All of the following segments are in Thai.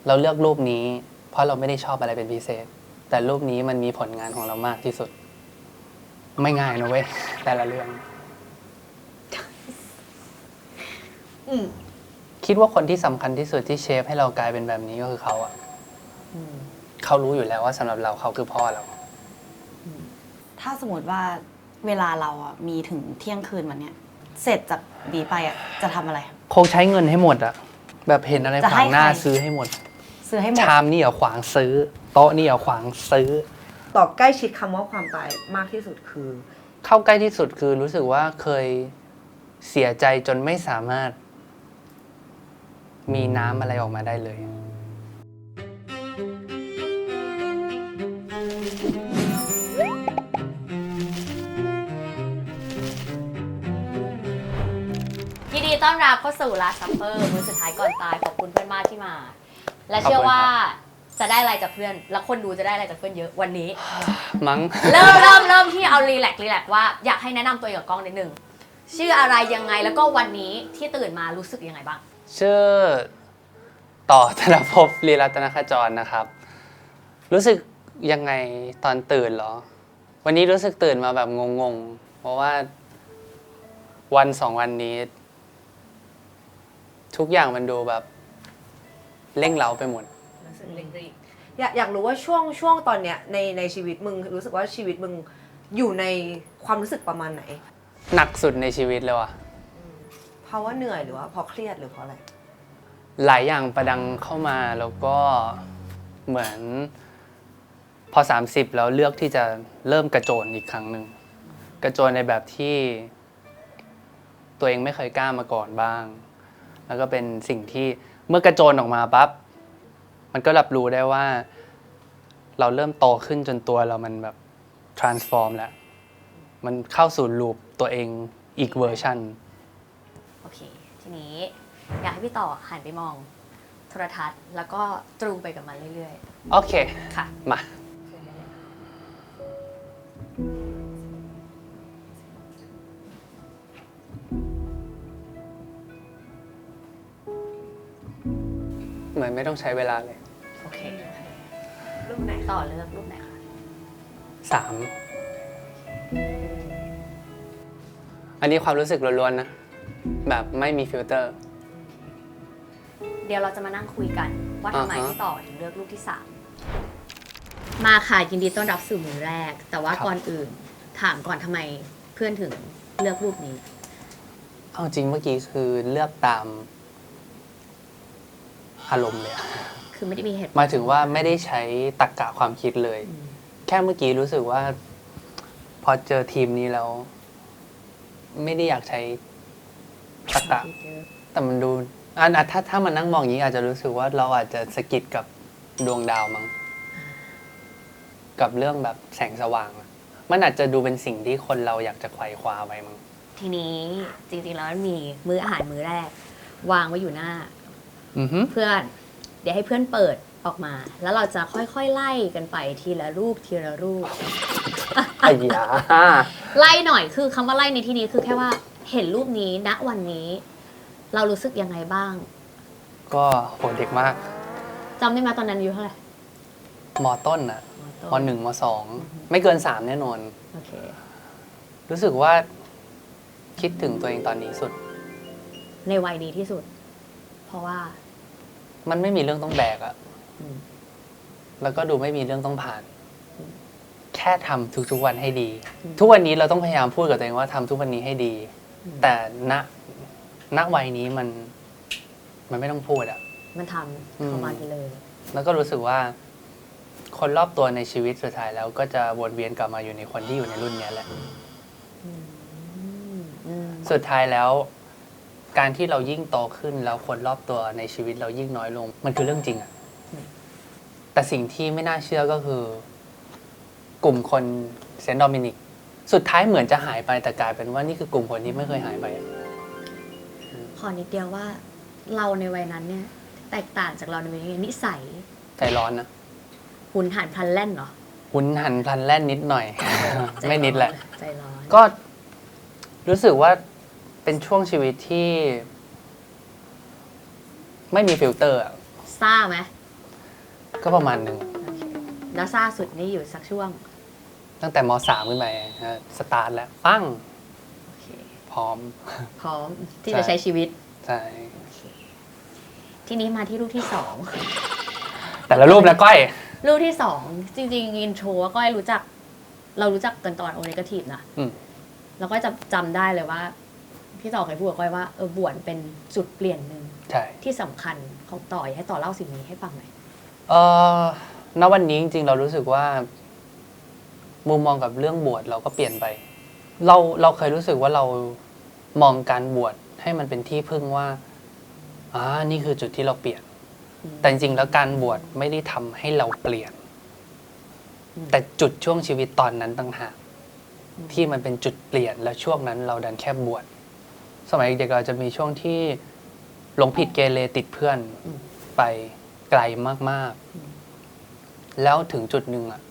เราเลือกรูปนี้ เพราะเราไม่ได้ชอบอะไรเป็นพิเศษ แต่รูปนี้มันมีผลงานของเรามากที่สุด ไม่ง่ายนะเว้ยแต่ละเรื่องคิดว่าคนที่สำคัญที่สุดที่เชฟให้เรากลายเป็นแบบนี้ก็คือเขาอะเขารู้อยู่แล้วว่าสำหรับเราเขาคือพ่อเรา ถ้าสมมติว่าเวลาเราอ่ะมีถึงเที่ยงคืนวันเนี้ยเสร็จจากบีไปอ่ะจะทำอะไรคงใช้เงินให้หมดอะแบบเห็นอะไรขวางหน้าซื้อให้หมด ซื้อให้หมด ชามนี่เอาขวางซื้อ โต๊ะนี่เอาขวางซื้อ ต่อใกล้ชิดคำว่าความตายมากที่สุดคือ เข้าใกล้ที่สุดคือรู้สึกว่าเคยเสียใจจนไม่สามารถ มีน้ำอะไรออกมาได้เลย ยินดีต้อนรับเข้าสู่ Last Supper มื้อสุดท้ายก่อนตายขอบคุณเพื่อนมากที่มา และเชื่อว่าจะได้อะไรจากเพื่อน และคนดูจะได้อะไรจากเพื่อนเยอะวันนี้ มั้ง เริ่มที่เอารีแลกว่าอยากให้แนะนำตัวเองกับกล้องนิดนึงชื่ออะไรยังไงแล้วก็วันนี้ที่ตื่นมารู้สึกยังไงบ้าง ชื่อต่อธนภพลีรัตนขจรนะครับ รู้สึกยังไงตอนตื่นเหรอ วันนี้รู้สึกตื่นมาแบบงงๆ เพราะว่าวันสองวันนี้ ทุกอย่างมันดูแบบเร่งเร้าไปหมด รู้สึกเร่งรีบ อยากรู้ว่าช่วงตอนเนี้ยในชีวิตมึงรู้สึกว่าชีวิตมึงอยู่ในความรู้สึกประมาณไหน หนักสุดในชีวิตเลยว่ะ เพราะว่าเหนื่อยหรือว่าเพราะเครียดหรือเพราะอะไร หลายอย่างประดังเข้ามาแล้วก็เหมือนพอ 30 แล้วเลือกที่จะเริ่มกระโจนอีกครั้งหนึ่งกระโจนในแบบที่ตัวเองไม่เคยกล้ามาก่อนบ้าง แล้วก็เป็นสิ่งที่เมื่อกระโจนออกมาปั๊บมันก็รับรู้ได้ว่าเราเริ่มโตขึ้นจนตัวเรามันแบบ transform แล้วมันเข้าสู่ลูปตัวเองอีกเวอร์ชัน โอเค ทีนี้อยากให้พี่ต่อหันไปมองโทรทัศน์แล้วก็ตรูไปกับมันเรื่อย โอเค ๆ ค่ะ มา เหมือนไม่ต้องใช้เวลาเลย โอเค รูปไหน ต่อเลือกรูปไหนคะ 3 อันนี้ความรู้สึกล้วนๆนะ แบบไม่มีฟิลเตอร์ เดี๋ยวเราจะมานั่งคุยกันว่าทำไม อ่าฮะ พี่ต่อถึงเลือกรูปที่ 3 มาค่ะยินดีต้อนรับสู่มือแรก แต่ว่า ครับ ก่อนอื่นถามก่อนทำไมเพื่อนถึงเลือกรูปนี้ เอาจริงเมื่อกี้คือเลือกตามอารมณ์เลยอะ คือไม่ได้มีเหตุผล หมายถึงว่าไม่ได้ใช้ตรรกกะความคิดเลย แค่เมื่อกี้รู้สึกว่า พอเจอทีมนี้แล้ว ไม่ได้อยากใช้ตรรกะ แต่มันดูถ้ามันนั่งมองอย่างนี้อาจจะรู้สึกว่าเราอาจจะสะกิดกับดวงดาวมั้งกับเรื่องแบบแสงสว่างอะมันอาจจะดูเป็นสิ่งที่คนเราอยากจะไขว่คว้าไว้มั้ง ทีนี้จริงๆแล้วมันมีมื้ออาหารมื้อแรก วางไว้อยู่หน้า อือฮึ เพื่อน เดี๋ยวให้เพื่อนเปิดออกมา แล้วเราจะค่อยๆไล่กันไปทีละรูปทีละรูป ไอ้ยา ไล่หน่อยคือคำว่าไล่ในที่นี้คือแค่ว่าเห็นรูปนี้ณวันนี้ เรารู้สึกยังไงบ้าง ก็โหเด็กมาก จำได้ไหมตอนนั้นอายุเท่าไหร่ มต้นอะ ต้ ม1ม2ไม่เกิน 3 แน่นอน โอเค รู้สึกว่าคิดถึงตัวเองตอนนี้สุด ในวัยนี้ที่สุด เพราะว่า มันไม่มีเรื่องต้องแบกอะ อืม แล้วก็ดูไม่มีเรื่องต้องผ่าน แค่ทำทุกๆวันให้ดี ทุกวันนี้เราต้องพยายามพูดกับตัวเองว่าทำทุกวันนี้ให้ดี แต่ณวัยนี้มันไม่ต้องพูดอะ มันทำเข้ามาไปเลย แล้วก็รู้สึกว่า คนรอบตัวในชีวิตสุดท้ายแล้วก็จะวนเวียนกลับมาอยู่ในคนที่อยู่ในรุ่นเนี้ยแหละ สุดท้ายแล้ว การที่เรายิ่งโตขึ้นแล้วคนรอบตัวในชีวิตเรายิ่งน้อยลง มันคือเรื่องจริงอะแต่สิ่งที่ไม่น่าเชื่อก็คือ กลุ่มคนเซนต์โดมินิก สุดท้ายเหมือนจะหายไปแต่กลายเป็นว่านี่คือกลุ่มคนที่ไม่เคยหายไปอะ ขอนิดเดียวว่า เราในวัยนั้นเนี่ย แตกต่างจากเราในวัยนี้นิสัย ใจร้อนนะ หุนหันพลันแล่นเหรอ หุนหันพลันแล่นนิดหน่อย ไม่นิดแหละ ใจร้อน ก็รู้สึกว่าเป็นช่วงชีวิตที่ ไม่มีฟิลเตอร์อะ ซ่าไหม ก็ประมาณหนึ่ง โอเคแล้วซ่าสุดนี่อยู่สักช่วง ตั้งแต่ม .3 ขึ้นไปสตาร์ทแล้วปั้ง โอเค พร้อม พร้อมที่ ใช่ จะใช้ชีวิต ใช่ โอเคทีนี้มาที่ลูกที่สอง แต่ละรูปนะก้อย ลูกที่สองจริงๆอินโทรก็รู้จัก เรารู้จักกันตอนโอเนกาทีฟนะ อืม แล้วก็จะจำได้เลยว่า พี่ต่อเคยพูดกับก้อยว่าบวชเป็นจุดเปลี่ยนหนึ่ง ใช่ ที่สำคัญของต่ออยากให้ต่อเล่าสิ่งนี้ให้ฟังหน่อย เออณวันนี้จริงๆเรารู้สึกว่า มุมมองกับเรื่องบวชเราก็เปลี่ยนไป เราเคยรู้สึกว่าเรามองการบวชให้มันเป็นที่พึ่งว่านี่คือจุดที่เราเปลี่ยน แต่จริงๆแล้วการบวชไม่ได้ทำให้เราเปลี่ยน แต่จุดช่วงชีวิตตอนนั้นต่างหากที่มันเป็นจุดเปลี่ยนและช่วงนั้นเราดันแค่บวชสมัยเด็กเราจะมีช่วงที่หลงผิดเกเรติดเพื่อนไปไกลมากๆ แล้วถึงจุดหนึ่งอ่ะ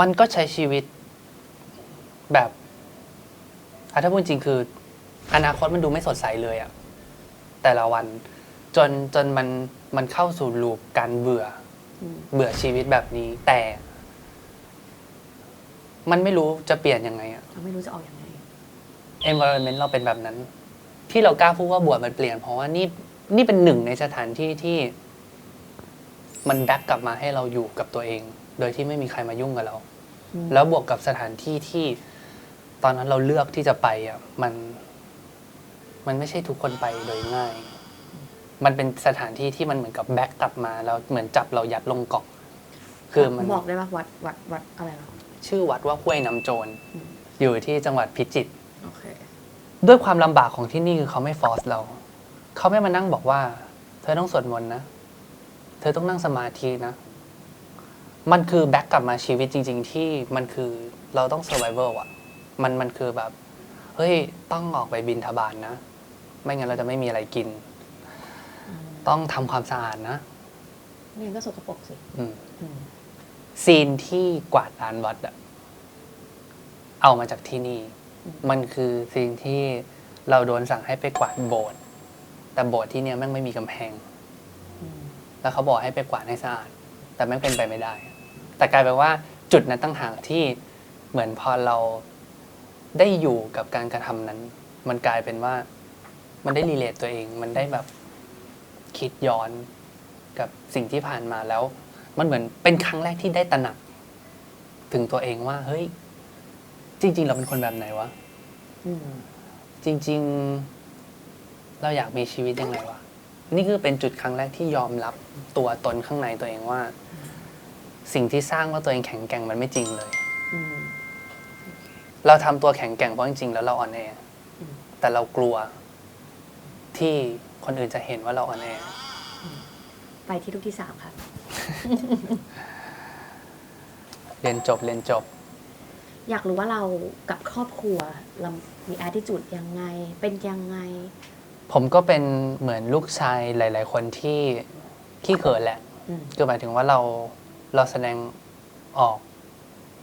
มันก็ใช้ชีวิตแบบถ้าพูดจริงคือ อนาคตมันดูไม่สดใสเลยอ่ะแต่ละวันจนมันเข้าสู่ลูปการเบื่อชีวิตแบบนี้ แต่ มันไม่รู้จะเปลี่ยนยังไงอะ เราไม่รู้จะออกยังไง environment เราเป็นแบบนั้น ที่เรากล้าพูดว่าบวชมันเปลี่ยนเพราะว่านี่เป็นหนึ่งในสถานที่ที่ มันแบ็กกลับมาให้เราอยู่กับตัวเอง โดยที่ไม่มีใครมายุ่งกับเรา แล้วบวกกับสถานที่ที่ ตอนนั้นเราเลือกที่จะไปอ่ะมันไม่ใช่ทุกคนไปโดยง่าย มันเป็นสถานที่ที่มันเหมือนกับแบ็กกลับมาแล้วเหมือนจับเรายัดลงกล่องคือมัน บอกได้ป่ะวัดอะไรหรอ ชื่อวัดว่าห้วยน้ำโจรอยู่ที่จังหวัดพิจิตร โอเค ด้วยความลำบากของที่นี่คือเขาไม่ฟอร์สเรา เขาไม่มานั่งบอกว่า เธอต้องสวดมนต์นะ เธอต้องนั่งสมาธินะ มันคือแบ็กกลับมาชีวิตจริง ๆ ที่มันคือเราต้อง survival อ่ะ มันคือแบบ เฮ้ย ต้องออกไปบิณฑบาตนะ ไม่งั้นเราจะไม่มีอะไรกิน ต้องทำความสะอาดนะ นี่ก็สกปรกสิ อืมซีนที่กวาดลานวัดอะเอามาจากที่นี่ มันคือซีนที่เราโดนสั่งให้ไปกวาดโบสถ์แต่โบสถ์ที่เนี่ยแม่งไม่มีกำแพง แล้วเขาบอกให้ไปกวาดให้สะอาด แต่แม่งเป็นไปไม่ได้ แต่กลายเป็นว่าจุดนั้นตั้งหากที่เหมือนพอเราได้อยู่กับการกระทำนั้น มันกลายเป็นว่ามันได้รีเลทตัวเอง มันได้แบบคิดย้อนกับสิ่งที่ผ่านมาแล้ว มันเหมือนเป็นครั้งแรกที่ได้ตระหนัก ถึงตัวเองว่า เฮ้ย จริง ๆ เราเป็นคนแบบไหนวะ จริง ๆ เราอยากมีชีวิตยังไงวะ นี่คือเป็นจุดครั้งแรกที่ยอมรับตัวตนข้างในตัวเองว่า สิ่งที่สร้างว่าตัวเองแข็งแกร่งมันไม่จริงเลย เราทำตัวแข็งแกร่งเพราะจริงๆแล้วเราอ่อนแอแต่เรากลัว ที่คนอื่นจะเห็นว่าเราอ่อนแอ ไปที่ลูกที่สามค่ะ เรียนจบ อยากรู้ว่าเรากับครอบครัวเรามี attitude ยังไง เป็นยังไง ผมก็เป็นเหมือนลูกชายหลาย ๆ คนที่ขี้เขินแหละ คือหมายถึงว่าเราแสดงออก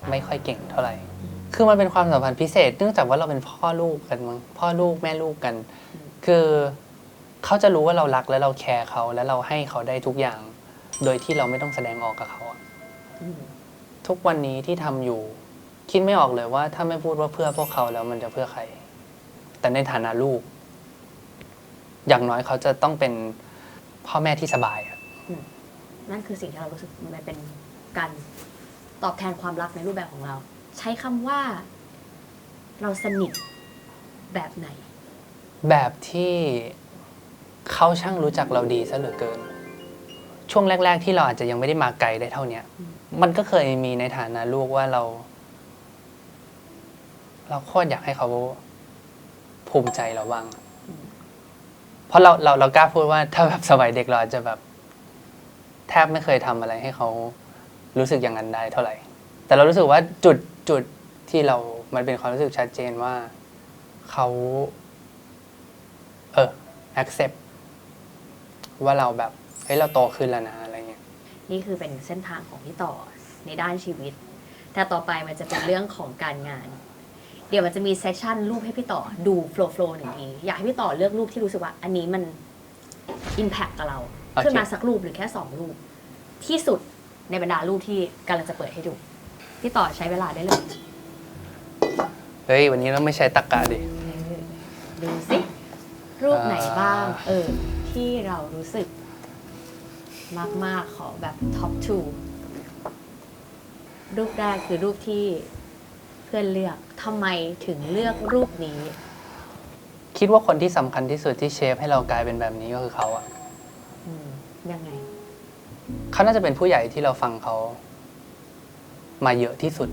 ไม่ค่อยเก่งเท่าไหร่ คือมันเป็นความสัมพันธ์พิเศษ เนื่องจากว่าเราเป็นพ่อลูกกันมั้งพ่อลูกแม่ลูกกัน คือเขาจะรู้ว่าเรารักและเราแคร์เขาและเราให้เขาได้ทุกอย่าง โดยที่เราไม่ต้องแสดงออกกับเขาอะทุกวันนี้ที่ทำอยู่ คิดไม่ออกเลยว่าถ้าไม่พูดว่าเพื่อพวกเขาแล้วมันจะเพื่อใคร แต่ในฐานะลูก อย่างน้อยเขาจะต้องเป็นพ่อแม่ที่สบายอะ นั่นคือสิ่งที่เรารู้สึกมันเป็นการตอบแทนความรักในรูปแบบของเรา ใช้คำว่าเราสนิทแบบไหน แบบที่เขาช่างรู้จักเราดีซะเหลือเกิน ช่วงแรก ๆ ที่เราอาจจะยังไม่ได้มาไกลได้เท่าเนี้ย มันก็เคยมีในฐานะลูกว่าเราโคตรอยากให้เขาภูมิใจเราบ้าง เพราะเรากล้าพูดว่าถ้าแบบสมัยเด็กเราอาจจะแบบ แทบไม่เคยทำอะไรให้เขารู้สึกอย่างนั้นได้เท่าไหร่ แต่เรารู้สึกว่าจุดที่มันเป็นความรู้สึกชัดเจนว่าเขาaccept ว่าเราแบบเฮ้ยเราโตขึ้นแล้วนะอะไรเงี้ย นี่คือเป็นเส้นทางของพี่ต่อในด้านชีวิต แต่ต่อไปมันจะเป็นเรื่องของการงาน เดี๋ยวมันจะมีเซสชั่นรูปให้พี่ต่อดูโฟล์หนึ่งที อยากให้พี่ต่อเลือกรูปที่รู้สึกว่า อันนี้มัน impact กับเรา ขึ้นมาสักรูปหรือแค่2 รูป ที่สุดในบรรดารูปที่กำลังจะเปิดให้ดูพี่ต่อใช้เวลาได้เลย เฮ้ย วันนี้เราไม่ใช้ตรรกะดิ ดูสิรูปไหนบ้างที่เรารู้สึกมากๆขอแบบท็อป2รูปแรกคือรูปที่เพื่อนเลือกทำไมถึงเลือกรูปนี้ คิดว่าคนที่สำคัญที่สุดที่เชฟให้เรากลายเป็นแบบนี้ก็คือเขาอะ ยังไง เขาน่าจะเป็นผู้ใหญ่ที่เราฟังเขามาเยอะที่สุด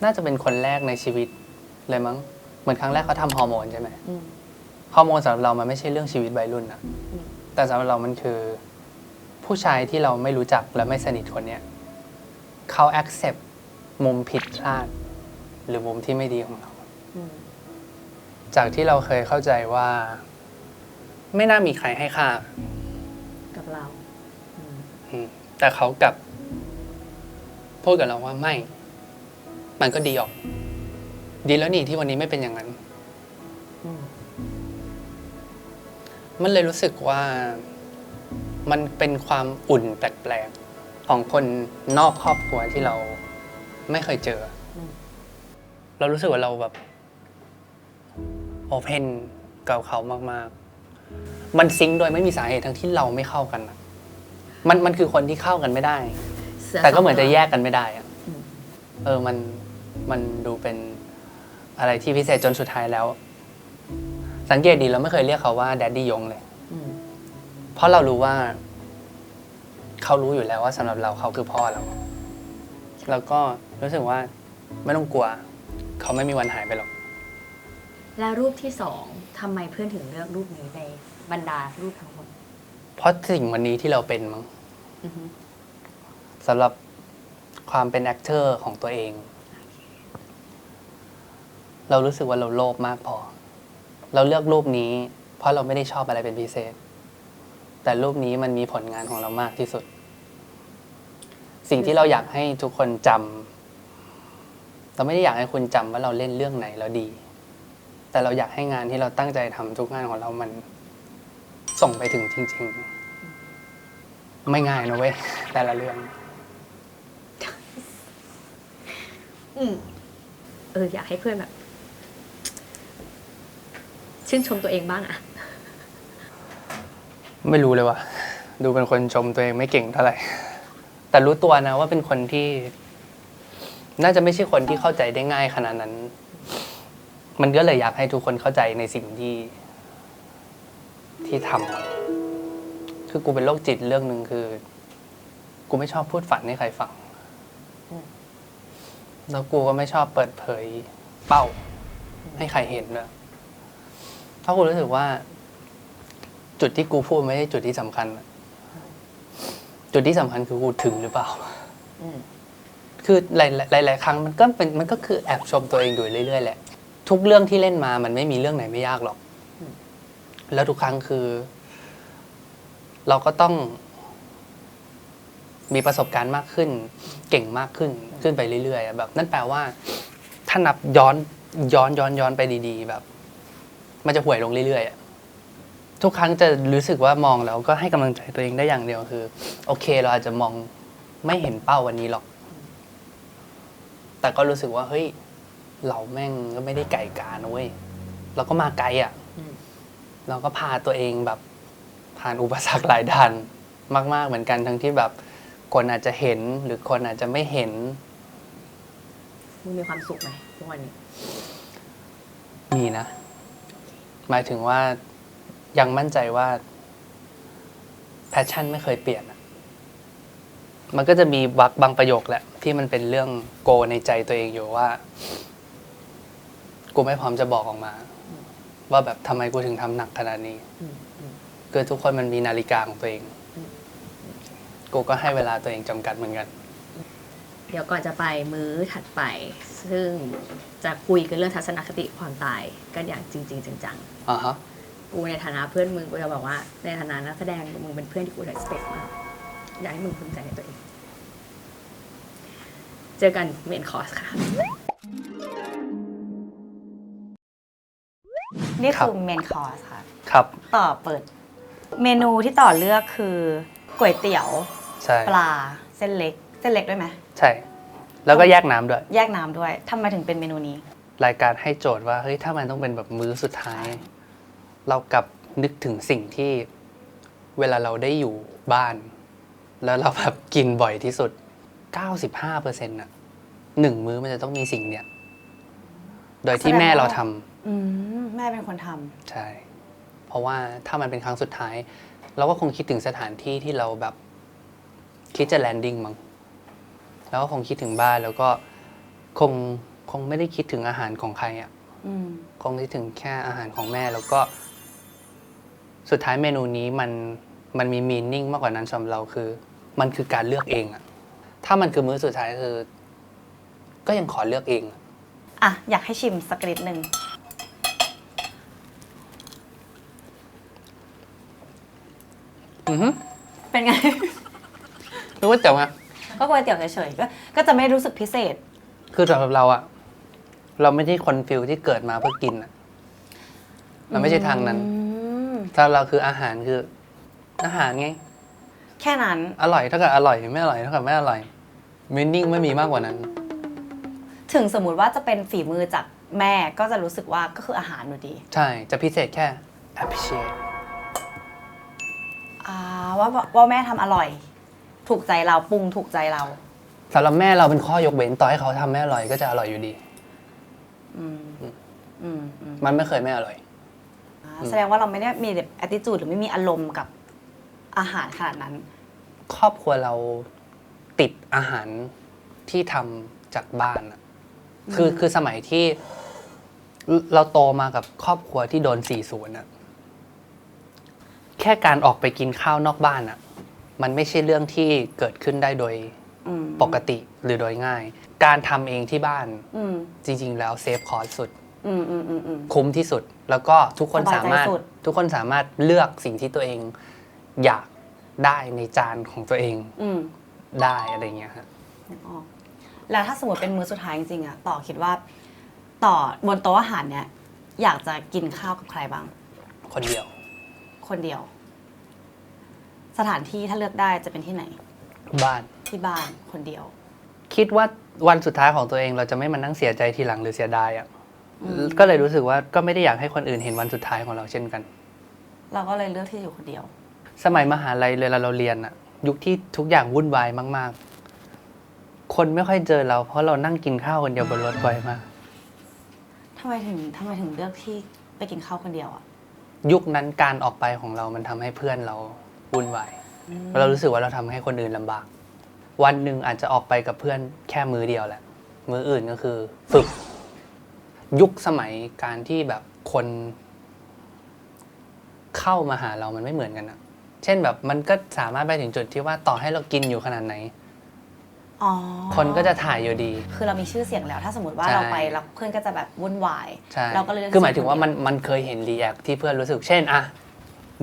น่าจะเป็นคนแรกในชีวิตเลยมั้ง เหมือนครั้งแรกเขาทำฮอร์โมนใช่ไหม ฮอร์โมนสำหรับเรามันไม่ใช่เรื่องชีวิตวัยรุ่นนะ แต่สำหรับเรามันคือผู้ชายที่เราไม่รู้จักและไม่สนิทคนเนี้ยเขา accept มุมผิดพลาด หรือมุมที่ไม่ดีของเรา จากที่เราเคยเข้าใจว่า ไม่น่ามีใครให้ค่า กับเรา แต่เขากลับพูดกับเราว่าไม่ มันก็ดีออก ดีแล้วนี่ที่วันนี้ไม่เป็นอย่างนั้น มันเลยรู้สึกว่ามันเป็นความอุ่นแปลกๆของคนนอกครอบครัวที่เราไม่เคยเจออเรารู้สึกว่าเราแบบโอเพนกับเขามากๆ มันซิงค์โดยไม่มีสาเหตุทั้งที่เราไม่เข้ากันอะมันคือคนที่เข้ากันไม่ได้ แต่ก็เหมือนจะแยกกันไม่ได้อะมันดูเป็นอะไรที่พิเศษจนสุดท้ายแล้ว สังเกตดีเราไม่เคยเรียกเขาว่าแดดดี้ยงเลย เพราะเรารู้ว่า เขารู้อยู่แล้วว่าสำหรับเราเขาคือพ่อเรา แล้วก็รู้สึกว่าไม่ต้องกลัว เขาไม่มีวันหายไปหรอก และรูปที่2ทำไมเพื่อนถึงเลือกรูปนี้ในบรรดารูปทั้งหมด เพราะสิ่งวันนี้ที่เราเป็นมั้งสำหรับความเป็นแอคเตอร์ของตัวเอง เรารู้สึกว่าเราโลภมากพอ เราเลือกรูปนี้ เพราะเราไม่ได้ชอบอะไรเป็นพิเศษ แต่รูปนี้มันมีผลงานของเรามากที่สุด สิ่งที่เราอยากให้ทุกคนจำเราไม่ได้อยากให้คุณจำว่าเราเล่นเรื่องไหนแล้วดี แต่เราอยากให้งานที่เราตั้งใจทำทุกงานของเรามันส่งไปถึงจริง ๆ ไม่ง่ายนะเว้ยแต่ละเรื่อง อยากให้เพื่อนแบบ ชื่นชมตัวเองบ้างอะ ไม่รู้เลยว่ะ ดูเป็นคนชมตัวเองไม่เก่งเท่าไหร่ แต่รู้ตัวนะว่าเป็นคนที่ น่าจะไม่ใช่คนที่เข้าใจได้ง่ายขนาดนั้น มันก็เลยอยากให้ทุกคนเข้าใจในสิ่งที่ทำคือกูเป็นโรคจิตเรื่องหนึ่งคือ กูไม่ชอบพูดฝันให้ใครฟัง แล้วกูก็ไม่ชอบเปิดเผยเป้า ให้ใครเห็นเลยเพราะกูรู้สึกว่า จุดที่กูพูดไม่ใช่จุดที่สำคัญ จุดที่สำคัญคือกูถึงหรือเปล่า คือหลายครั้งมันก็คือแอบชมตัวเองอยู่เรื่อยๆแหละ ทุกเรื่องที่เล่นมามันไม่มีเรื่องไหนไม่ยากหรอก แล้วทุกครั้งคือ เราก็ต้อง มีประสบการณ์มากขึ้น เก่งมากขึ้นไปเรื่อยๆแบบ นั่นแปลว่า ถ้านับย้อนไปดีๆแบบ มันจะห่วยลงเรื่อยๆทุกครั้งจะรู้สึกว่ามองแล้วก็ให้กำลังใจตัวเองได้อย่างเดียวคือ โอเค เราอาจจะมองไม่เห็นเป้าวันนี้หรอก แต่ก็รู้สึกว่าเฮ้ยเราแม่งก็ไม่ได้ไก่กานะเว้ยเราก็มาไกลอ่ะเราก็พาตัวเองแบบ ผ่านอุปสรรคหลายด้านมากๆเหมือนกันทั้งที่แบบคนอาจจะเห็นหรือคนอาจจะไม่เห็น มึงมีความสุขไหมทุกวันนี้ มีนะ หมายถึงว่ายังมั่นใจว่าแพชชั่นไม่เคยเปลี่ยนอะมันก็จะมีบางประโยคแหละ ที่มันเป็นเรื่องโกในใจตัวเองอยู่ว่า กูไม่พร้อมจะบอกออกมา ว่าแบบทำไมกูถึงทำหนักขนาดนี้คือทุกคนมันมีนาฬิกาของตัวเอง กูก็ให้เวลาตัวเองจำกัดเหมือนกัน เดี๋ยวก่อนจะไปมื้อถัดไป ซึ่งจะคุยกันเรื่องทัศนคติความตายกันอย่างจริงๆจัง อ่าฮะ ๆกูในฐานะเพื่อนมึงกูจะบอกว่าในฐานะนักแสดงมึงเป็นเพื่อนที่กู respect มากอยากให้มึงภูมิใจในตัวเอง เจอกันเมนคอร์สค่ะ นี่คือเมนคอร์สค่ะ ครับ ต่อเปิด เมนูที่ต่อเลือกคือก๋วยเตี๋ยว ใช่ ปลาเส้นเล็กด้วยไหม ใช่ แล้วก็แยกน้ำด้วย แยกน้ำด้วยทำไมถึงเป็นเมนูนี้ รายการให้โจทย์ว่าเฮ้ยถ้ามันต้องเป็นแบบมื้อสุดท้าย เรากลับนึกถึงสิ่งที่เวลาเราได้อยู่บ้าน แล้วเราแบบกินบ่อยที่สุด 95%น่ะ1 มื้อมันจะต้องมีสิ่งเนี้ยโดยที่แม่เราทำ แม่เป็นคนทำ ใช่ เพราะว่าถ้ามันเป็นครั้งสุดท้าย เราก็คงคิดถึงสถานที่ที่เราแบบคิดจะแลนดิ้งมั้งแล้วก็คงคิดถึงบ้านแล้วก็คงไม่ได้คิดถึงอาหารของใครอ่ะ คงคิดถึงแค่อาหารของแม่แล้วก็สุดท้ายเมนูนี้มันมีมีนิ่งมากกว่านั้นสำหรับเราคือ มันคือการเลือกเองอะถ้ามันคือมื้อสุดท้ายคือ ก็ยังขอเลือกเอง อ่ะอยากให้ชิมสักนิดนึง อือฮึ เป็นไง รู้ว่าแต่ว่า ก็ก๋วยเตี๋ยวเฉยๆก็จะไม่รู้สึกพิเศษ คือสำหรับเราอะเราไม่ใช่คนฟิลที่เกิดมาเพื่อกินอะเราไม่ใช่ทางนั้นสำหรับเราคืออาหารคือ อาหารไง แค่นั้น อร่อยเท่ากับอร่อยไม่อร่อยเท่ากับไม่อร่อยมีนิ่งไม่มีมากกว่านั้น ถึงสมมุติว่าจะเป็นฝีมือจากแม่ก็จะรู้สึกว่าก็คืออาหารอยู่ดี ใช่จะพิเศษแค่ appreciate ว่าแม่ทำอร่อย ถูกใจเราปรุงถูกใจเรา สำหรับแม่เราเป็นข้อยกเว้นต่อให้เขาทำไม่อร่อยก็จะอร่อยอยู่ดี มันไม่เคยไม่อร่อย แสดงว่าเราไม่ได้มีแบบ attitude หรือไม่มีอารมณ์กับอาหารขนาดนั้น ครอบครัวเราติดอาหารที่ทำจากบ้านอะคือสมัยที่เราโตมากับครอบครัวที่โดน40อะแค่การออกไปกินข้าวนอกบ้านอะมันไม่ใช่เรื่องที่เกิดขึ้นได้โดยปกติหรือโดยง่าย การทำเองที่บ้านจริงๆแล้วเซฟคอร์สสุดคุ้มที่สุด แล้วก็ทุกคนสามารถเลือกสิ่งที่ตัวเองอยากได้ในจานของตัวเองได้อะไรเงี้ยฮะ แล้วถ้าสมมติเป็นมื้อสุดท้ายจริงๆอะต่อคิดว่าต่อบนโต๊ะอาหารเนี่ยอยากจะกินข้าวกับใครบ้าง คนเดียว คนเดียว สถานที่ถ้าเลือกได้จะเป็นที่ไหน บ้าน ที่บ้านคนเดียว คิดว่าวันสุดท้ายของตัวเองเราจะไม่มานั่งเสียใจทีหลังหรือเสียดายอ่ะก็เลยรู้สึกว่าก็ไม่ได้อยากให้คนอื่นเห็นวันสุดท้ายของเราเช่นกัน เราก็เลยเลือกที่อยู่คนเดียว สมัยมหาลัยเวลาเราเรียนอ่ะ ยุคที่ทุกอย่างวุ่นวายมากๆ คนไม่ค่อยเจอเราเพราะเรานั่งกินข้าวคนเดียวบนรถบ่อยมาก ทำไมถึงเลือกที่ไปกินข้าวคนเดียวอะ ยุคนั้นการออกไปของเรามันทำให้เพื่อนเราวุ่นวายเรารู้สึกว่าเราทำให้คนอื่นลำบาก วันหนึ่งอาจจะออกไปกับเพื่อนแค่มื้อเดียวแหละ มื้ออื่นก็คือฝึก ยุคสมัยการที่แบบคนเข้ามาหาเรามันไม่เหมือนกันอะเช่นแบบมันก็สามารถไปถึงจุดที่ว่าต่อให้เรากินอยู่ขนาดไหน อ๋อ คนก็จะถ่ายอยู่ดี คือเรามีชื่อเสียงแล้ว ถ้าสมมติว่า ใช่ เราไปแล้วเพื่อนก็จะแบบวุ่นวาย ใช่ เราก็เลยเลือก คือหมายถึงว่ามันเคยเห็นรีแอคที่เพื่อนรู้สึก เช่นอะ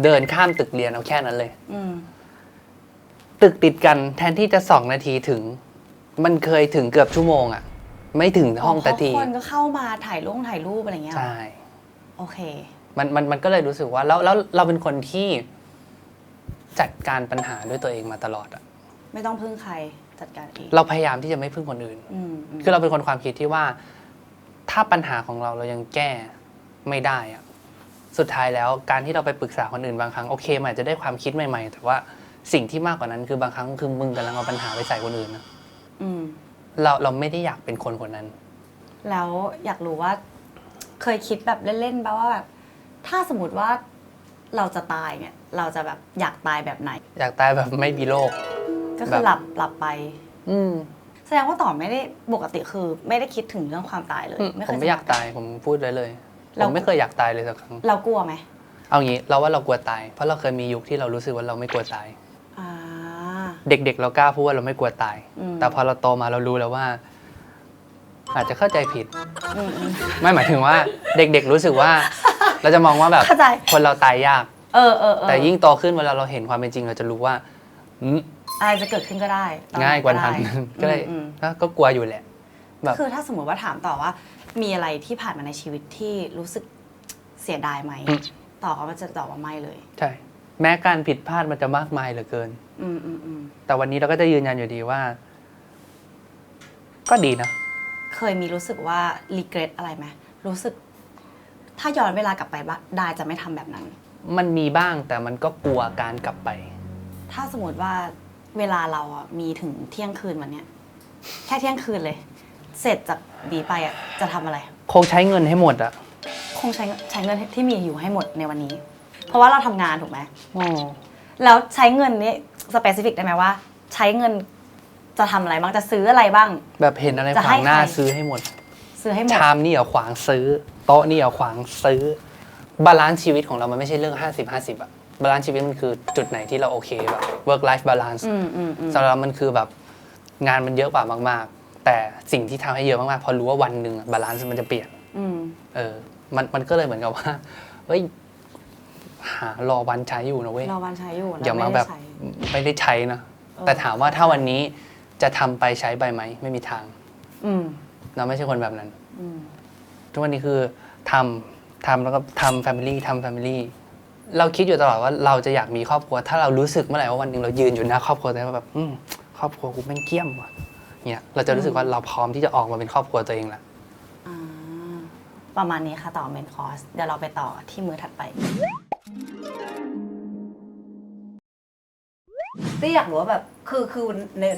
เดินข้ามตึกเรียนเอาแค่นั้นเลย ตึกติดกันแทนที่จะ2 นาทีถึง มันเคยถึงเกือบชั่วโมงอะไม่ถึงห้องแต่ที คนก็เข้ามาถ่ายรูปอะไรเงี้ย ใช่ โอเค มันก็เลยรู้สึกว่าแล้วเราเป็นคนที่จัดการปัญหาด้วยตัวเองมาตลอดอะ ไม่ต้องพึ่งใครจัดการเอง เราพยายามที่จะไม่พึ่งคนอื่น คือเราเป็นคนความคิดที่ว่า ถ้าปัญหาของเรายังแก้ไม่ได้อะสุดท้ายแล้วการที่เราไปปรึกษาคนอื่นบางครั้งโอเคมันอาจจะได้ความคิดใหม่ๆแต่ว่าสิ่งที่มากกว่านั้นคือบางครั้งคือมึงกำลังเอาปัญหาไปใส่คนอื่นนะเราไม่ได้อยากเป็นคนคนนั้น แล้วอยากรู้ว่า เคยคิดแบบเล่นๆป่ะว่าแบบถ้าสมมติว่าเราจะตายเนี่ย เราจะแบบอยากตายแบบไหน อยากตายแบบไม่มีโรค ก็คือหลับไป อืม แสดงว่าต่อไม่ได้ปกติคือไม่ได้คิดถึงเรื่องความตายเลย ผมไม่อยากตายผมพูดเลยผ เรา มไม่เคยอยากตายเลยสักครั้ง เรากลัวไหม เอางี้เราว่าเรากลัวตายเพราะเราเคยมียุคที่เรารู้สึกว่าเราไม่กลัวตาย อ่า เด็กๆเรากล้าพูดว่าเราไม่กลัวตาย แต่พอเราโตมาเรารู้แล้วว่า อาจจะเข้าใจผิด ไม่หมายถึงว่า เด็กๆรู้สึกว่า เราจะมองว่าแบบ เข้าใจ คนเราตายยาก เออ แต่ยิ่งโตขึ้นเวลาเราเห็นความเป็นจริงเราจะรู้ว่า อะไรจะเกิดขึ้นก็ได้ตอนไหน ง่ายกว่านั้น ได้ ก็เลยก็กลัวอยู่แหละ แบบ คือถ้าสมมติว่าถามต่อว่า มีอะไรที่ผ่านมาในชีวิตที่รู้สึกเสียดายไหมต่อเขามันจะตอบว่าไม่เลย ใช่ ม แม้การผิดพลาดมันจะมากมายเหลือเกิน อืมอืมอืม แต่วันนี้เราก็จะยืนยันอยู่ดีว่า ก็ดีนะ เคยมีรู้สึกว่า regret อะไรไหมรู้สึก ถ้าย้อนเวลากลับไปบ้างได้จะไม่ทำแบบนั้น มันมีบ้างแต่มันก็กลัวการกลับไป ถ้าสมมติว่าเวลาเราอ่ะมีถึงเที่ยงคืนวันเนี้ยแค่เที่ยงคืนเลย เสร็จจากดีไปอ่ะจะทำอะไร คงใช้เงินให้หมดอะ คงใช้เงินที่มีอยู่ให้หมดในวันนี้ เพราะว่าเราทำงานถูกไหม อ๋อ แล้วใช้เงินนี้สเปซิฟิกได้ไหมว่า ใช้เงินจะทำอะไรบ้างจะซื้ออะไรบ้าง แบบเห็นอะไร จะ ข ให้ วางหน้า ใคร ซื้อให้หมด ซื้อให้หมด ชามนี่เอาขวางซื้อ โต๊ะนี่เอาขวางซื้อบาลานซ์ชีวิตของเรามันไม่ใช่เรื่อง 50-50อะบาลานซ์ชีวิตมันคือจุดไหนที่เราโอเคแบบ work life balance อืมอืมอืม สำหรับเรามันคือแบบงานมันเยอะกว่ามากๆ แต่สิ่งที่ทำให้เยอะมากๆพอรู้ว่าวันหนึ่งบาลานซ์มันจะเปลี่ยน อืม มันก็เลยเหมือนกับว่าเฮ้ยหารอวันใช้อยู่นะเว้ย รอวันใช้อยู่นะ อย่ามา ไได้ แบบ ใช้ ไม่ได้ใช้นะ แต่ถามว่าถ้าวันนี้จะทำไปใช้ไปไหมไม่มีทาง อืม เราไม่ใช่คนแบบนั้น อืม ทุกวันนี้คือทำแล้วก็ทำ family เราคิดอยู่ตลอดว่าเราจะอยากมีครอบครัว ถ้าเรารู้สึกเมื่อไหร่ว่าวันหนึ่งเรายืนอยู่หน้าครอบครัวแต่ว่าแบบครอบครัวกูแม่งเกี้ยมว่ะเนี่ยเราจะรู้สึกว่าเราพร้อมที่จะออกมาเป็นครอบครัวตัวเองละ อ่าประมาณนี้ค่ะต่อเมนคอร์สเดี๋ยวเราไปต่อที่มือถัดไป ที่อยากรู้ว่าแบบคือ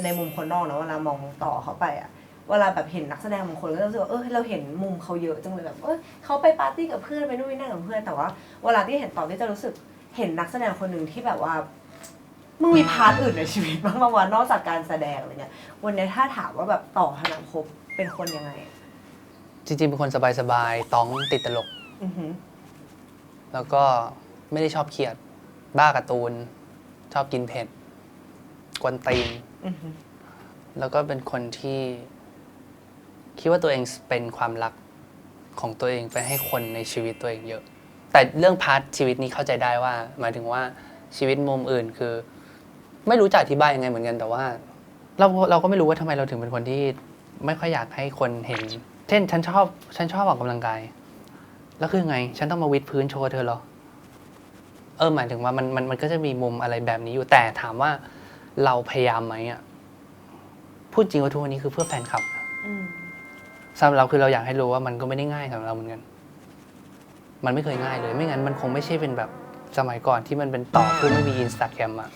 ในมุมคนนอกนะเวลามองต่อเขาไปอะเวลาแบบเห็นนักแสดงบางคนก็จะรู้สึกว่าเราเห็นมุมเขาเยอะจังเลยแบบเขาไปปาร์ตี้กับเพื่อนไปนู่นนี่นั่นกับเพื่อนแต่ว่าเวลาที่เห็นต่อที่จะรู้สึกเห็นนักแสดงคนหนึ่งที่แบบว่ามึงมีพาร์ทอื่นในชีวิตบ้างวะนอกจากการแสดงอะไรเงี้ยวันนี้ถ้าถามว่าแบบต่อธนภพเป็นคนยังไงอะ จริงๆเป็นคนสบายๆต้องติดตลก อือหือ แล้วก็ไม่ได้ชอบเครียด บ้าการ์ตูน ชอบกินเผ็ด กวนตีน อือหือ แล้วก็เป็นคนที่คิดว่าตัวเองเป็นความรักของตัวเองไปให้คนในชีวิตตัวเองเยอะ แต่เรื่องพาร์ทชีวิตนี้เข้าใจได้ว่า หมายถึงว่าชีวิตมุมอื่นคือ ไม่รู้จะอธิบายยังไงเหมือนกันแต่ว่า เราก็ไม่รู้ว่าทำไมเราถึงเป็นคนที่ไม่ค่อยอยากให้คนเห็น เช่นฉันชอบออกกำลังกาย แล้วคือไง ฉันต้องมาวิดพื้นโชว์เธอเหรอ หมายถึงว่ามันก็จะมีมุมอะไรแบบนี้อยู่แต่ถามว่าเราพยายามไหมอ่ะพูดจริงว่าทุกวันนี้คือเพื่อแฟนคลับ อืม สำหรับเราคือเราอยากให้รู้ว่ามันก็ไม่ได้ง่ายสำหรับเราเหมือนกัน มันไม่เคยง่ายเลย ไม่งั้นมันคงไม่ใช่เป็นแบบสมัยก่อนที่มันเป็นต่อเพื่อไม่มีอินสตาแกรมอ่ะ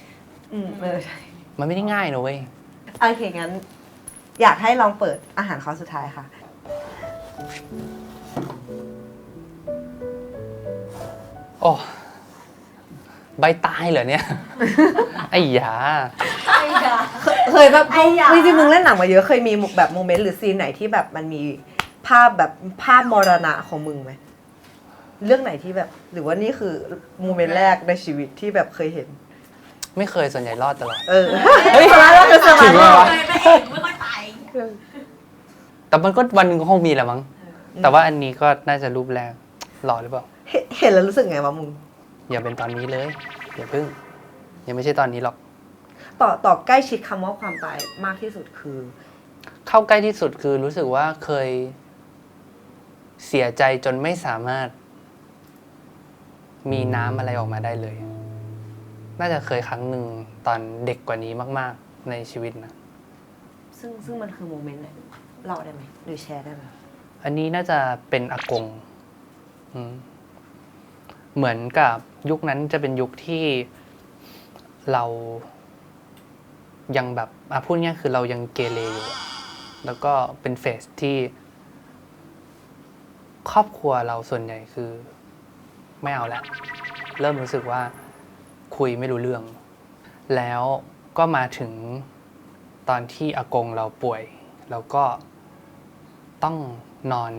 ใช่ มันไม่ได้ง่ายนะเว้ย โอเคงั้นอยากให้ลองเปิดอาหารคอร์สสุดท้ายค่ะ โอ้ใบตายเหรอเนี่ย ไอ้หยา เคยแบบ ไอ้หยา จริงๆมึงเล่นหนังมาเยอะเคยมีแบบโมเมนต์หรือซีนไหนที่แบบมันมีภาพแบบภาพมรณะของมึงไหมเรื่องไหนที่แบบ หรือว่านี่คือโมเมนต์แรกในชีวิตที่แบบเคยเห็น ไม่เคยส่วนใหญ่รอดตลอด เฮ้ยสมาร์ทคือสมา ถึ ร์ ง ท แล้ว ไม่ค่อยไป แต่มันก็วันหนึ่งก็คงมีแหละมั้ง แต่ว่าอันนี้ก็น่าจะรูปแรกหล่อหรือเปล่า เห็นแล้วรู้สึกไงวะมึง อย่าเป็นตอนนี้เลย อย่าเพิ่ง ยังไม่ใช่ตอนนี้หรอก ต่อใกล้ชิดคำว่าความตายมากที่สุดคือ เข้าใกล้ที่สุดคือรู้สึกว่าเคยเสียใจจนไม่สามารถ มีน้ำอะไรออกมาได้เลย น่าจะเคยครั้งหนึ่งตอนเด็กกว่านี้มาก ๆ ในชีวิตนะ ซึ่งมันคือโมเมนต์ไหนเล่าได้ไหมหรือแชร์ได้ไหม อันนี้น่าจะเป็นอากงอืมเหมือนกับยุคนั้นจะเป็นยุคที่เรายังแบบพูดง่ายคือเรายังเกเรอยู่อะแล้วก็เป็นเฟสที่ครอบครัวเราส่วนใหญ่คือไม่เอาแล้ว เริ่มรู้สึกว่าคุยไม่รู้เรื่อง แล้วก็มาถึงตอนที่อากงเราป่วย แล้วก็ต้องนอน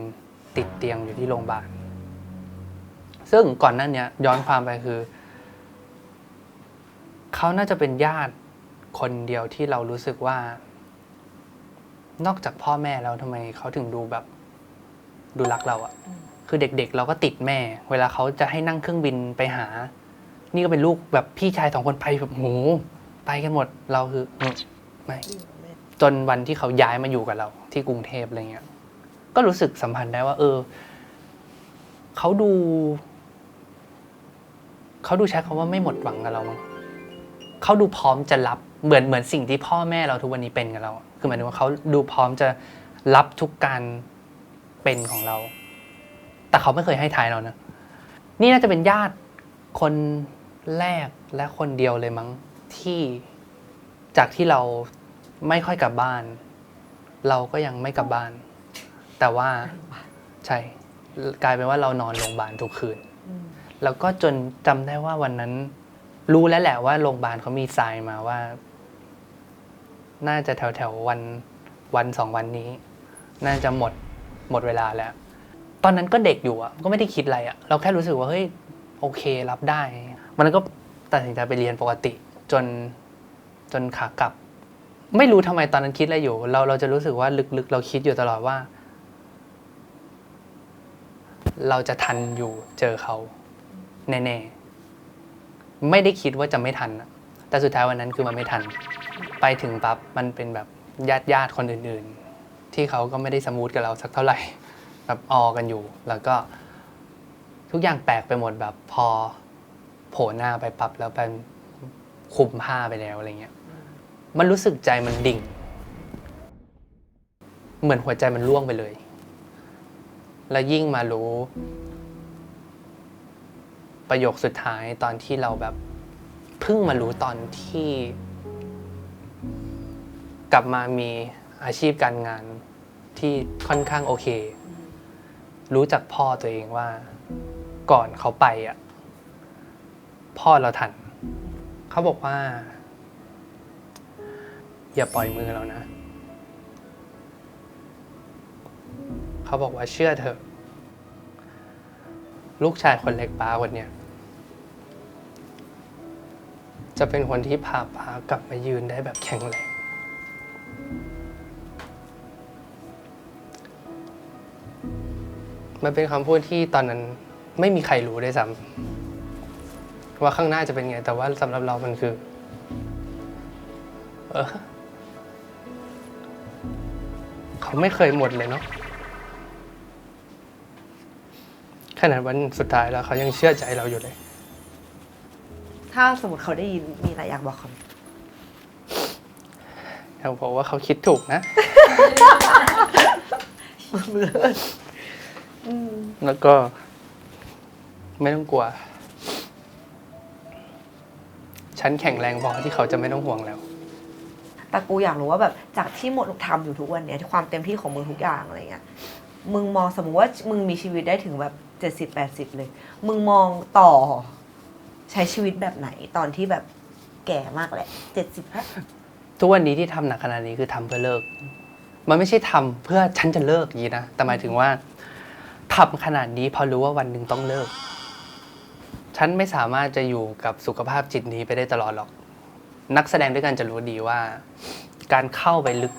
ติดเตียงอยู่ที่โรงพยาบาล ซึ่งก่อนหน้านี้ย้อนความไปคือ เขาน่าจะเป็นญาติคนเดียวที่เรารู้สึกว่า นอกจากพ่อแม่แล้วทำไมเขาถึงดูแบบดูรักเราอะคือเด็กๆเราก็ติดแม่ เวลาเขาจะให้นั่งเครื่องบินไปหา นี่ก็เป็นลูกแบบพี่ชาย2 คนไปแบบโหไปกันหมดเราคือไม่ จนวันที่เขาย้ายมาอยู่กับเรา ที่กรุงเทพอะไรเงี้ย ก็รู้สึกสัมพันธ์ได้ว่า เขาดู เขาดูใช้คำว่าไม่หมดหวังกับเรามั้งเขาดูพร้อมจะรับเหมือนสิ่งที่พ่อแม่เราทุกวันนี้เป็นกับเราอะคือหมายถึงว่าเขาดูพร้อมจะรับทุกการเป็นของเรา แต่เขาไม่เคยให้ท้ายเรานะนี่น่าจะเป็นญาติคนแรกและคนเดียวเลยมั้งที่จากที่เราไม่ค่อยกลับบ้าน เราก็ยังไม่กลับบ้าน แต่ว่าใช่กลายเป็นว่าเรานอนโรงพยาบาลทุกคืนแล้วก็จนจำได้ว่าวันนั้น รู้แล้วแหละว่าโรงพยาบาลเขามีทรายมาว่า น่าจะแถววันสองวันนี้ น่าจะหมดเวลาแล้ว ตอนนั้นก็เด็กอยู่อ่ะก็ไม่ได้คิดอะไรอ่ะเราแค่รู้สึกว่าเฮ้ยโอเครับได้ มันก็ตัดสินใจไปเรียนปกติ จนขากลับ ไม่รู้ทำไมตอนนั้นคิดอะไรอยู่ เราจะรู้สึกว่าลึกๆเราคิดอยู่ตลอดว่า เราจะทันอยู่เจอเขาแน่ๆไม่ได้คิดว่าจะไม่ทันนะแต่สุดท้ายวันนั้นคือมันไม่ทัน ไปถึงปั๊บมันเป็นแบบญาติคนอื่นๆ ที่เขาก็ไม่ได้สมูทกับเราสักเท่าไหร่แบบออกันอยู่ แล้วก็ทุกอย่างแปลกไปหมดแบบพอโผล่หน้าไปปั๊บแล้วไปคุมผ้าไปแล้วอะไรเงี้ยมันรู้สึกใจมันดิ่ง เหมือนหัวใจมันร่วงไปเลย แล้วยิ่งมารู้ประโยคสุดท้ายตอนที่เราแบบเพิ่งมารู้ตอนที่กลับมามีอาชีพการงานที่ค่อนข้างโอเค รู้จักพ่อตัวเองว่าก่อนเขาไปอ่ะพ่อเราทันเขาบอกว่าอย่าปล่อยมือเรานะเขาบอกว่าเชื่อเถอะลูกชายคนเล็กป้าคนเนี้ยจะเป็นคนที่พาป้ากลับมายืนได้แบบแข็งแรงมันเป็นคำพูดที่ตอนนั้นไม่มีใครรู้ด้วยซ้ำว่าข้างหน้าจะเป็นไงแต่ว่าสำหรับเรามันคือเขาไม่เคยหมดเลยเนาะขนาดวันสุดท้ายแล้วเขายังเชื่อใจเราอยู่เลย ถ้าสมมติเขาได้ยินมีอะไรอยากบอกเขา อยากบอกว่าเขาคิดถูกนะ แล้วก็ไม่ต้องกลัว ฉันแข็งแรงพอที่เขาจะไม่ต้องห่วงแล้ว แต่กูอยากรู้ว่าแบบจากที่หมดทำอยู่ทุกวันเนี้ยความเต็มที่ของมึงทุกอย่างอะไรเงี้ยมึงมองสมมติว่ามึงมีชีวิตได้ถึงแบบ70-80เลยมึงมองต่อใช้ชีวิตแบบไหนตอนที่แบบแก่มากแหละ70แล้ว ทุกวันนี้ที่ทำหนักขนาดนี้คือทำเพื่อเลิก มันไม่ใช่ทำเพื่อฉันจะเลิกอย่างนี้นะ แต่หมายถึงว่าทำขนาดนี้เพราะรู้ว่าวันหนึ่งต้องเลิก ฉันไม่สามารถจะอยู่กับสุขภาพจิตนี้ไปได้ตลอดหรอก นักแสดงด้วยกันจะรู้ดีว่า การเข้าไปลึก